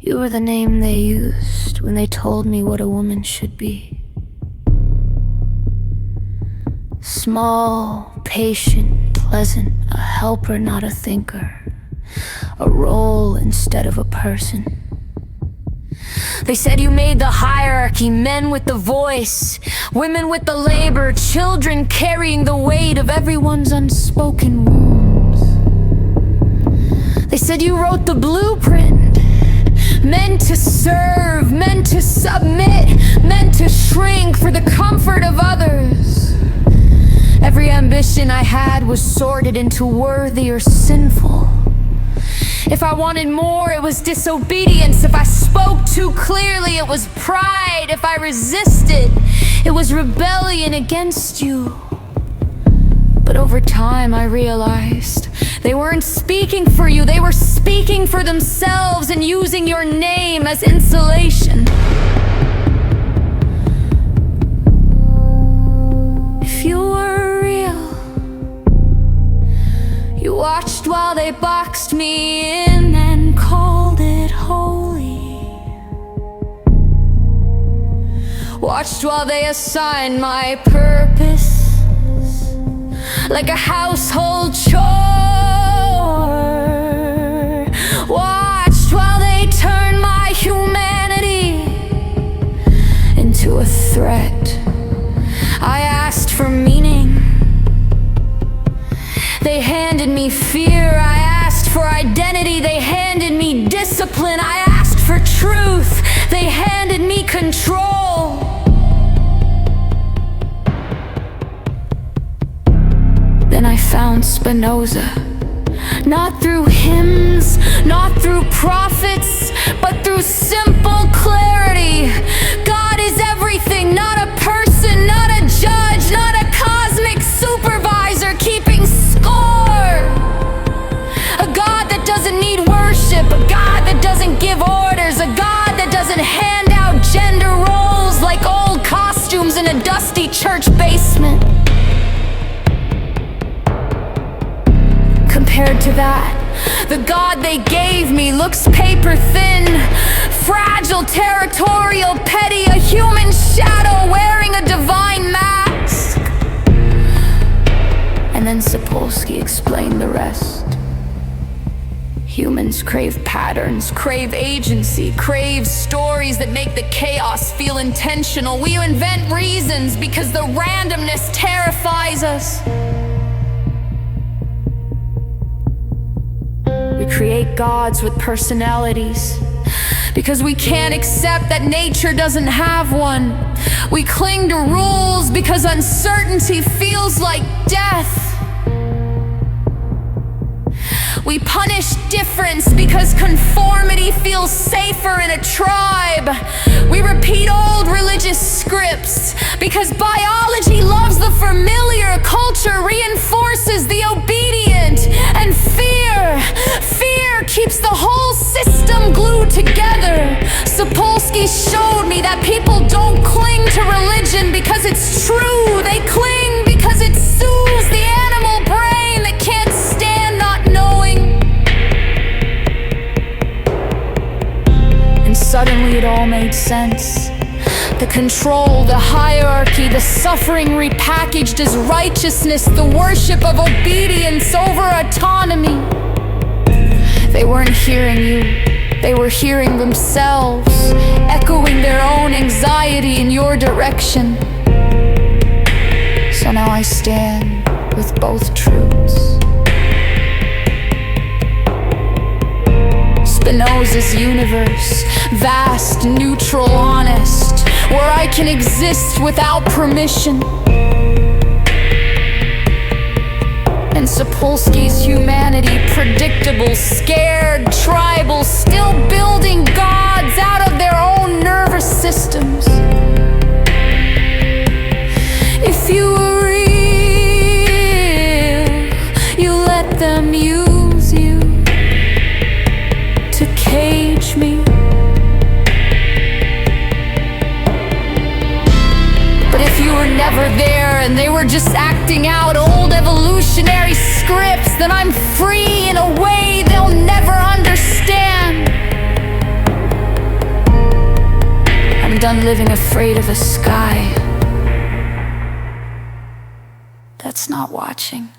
You were the name they used when they told me what a woman should be. Small, patient, pleasant, a helper, not a thinker, a role instead of a person. They said you made the hierarchy, men with the voice, women with the labor, children carrying the weight of everyone's unspoken wounds. They said you wrote the blueprint, meant to serve, meant to submit, meant to shrink for the comfort of others. Every ambition I had was sorted into worthy or sinful. If I wanted more, it was disobedience. If I spoke too clearly, it was pride. If I resisted, it was rebellion against you. But over time, I realized they weren't speaking for you. They were speaking for themselves and using your name as insulation. If you were real, you watched while they boxed me in and called it holy. Watched while they assigned my purpose like a household chore. Watched while they turned my humanity into a threat. I asked for meaning. They handed me fear. I asked for identity. They handed me discipline. I asked for truth. They handed me control. Then I found Spinoza. Not through hymns, not through prophets, but through simple clarity. God is everything, not a person, not a judge, not a cosmic supervisor keeping score. A God that doesn't need worship, a God that doesn't give orders, a God that doesn't hand out gender roles like old costumes in a dusty church basement. Compared to that, the God they gave me looks paper thin, fragile, territorial, petty, a human shadow wearing a divine mask. And then Sapolsky explained the rest. Humans crave patterns, crave agency, crave stories that make the chaos feel intentional. We invent reasons because the randomness terrifies us. We create gods with personalities because we can't accept that nature doesn't have one. We cling to rules because uncertainty feels like death. We punish difference because conformity feels safer in a tribe. We repeat old religious scripts because biology loves the familiar. Culture reinforces the obedient. And fear keeps the whole system glued together. Sapolsky showed me that people don't cling to religion because it's true. They cling because it soothes the animal brain that can't stand not knowing. And suddenly it all made sense. The control, the hierarchy, the suffering repackaged as righteousness, the worship of obedience over autonomy. They weren't hearing you, they were hearing themselves, echoing their own anxiety in your direction. So now I stand with both truths. Spinoza's universe, vast, neutral, honest, where I can exist without permission. And Sapolsky's humanity, predictable, scared, tribal, still building gods out of their own nervous systems. If you were real, you let them use you to cage me. But if you were never there and they were just acting out old evolutionary scripts, then I'm free in a way they'll never understand. done living afraid of a sky that's not watching.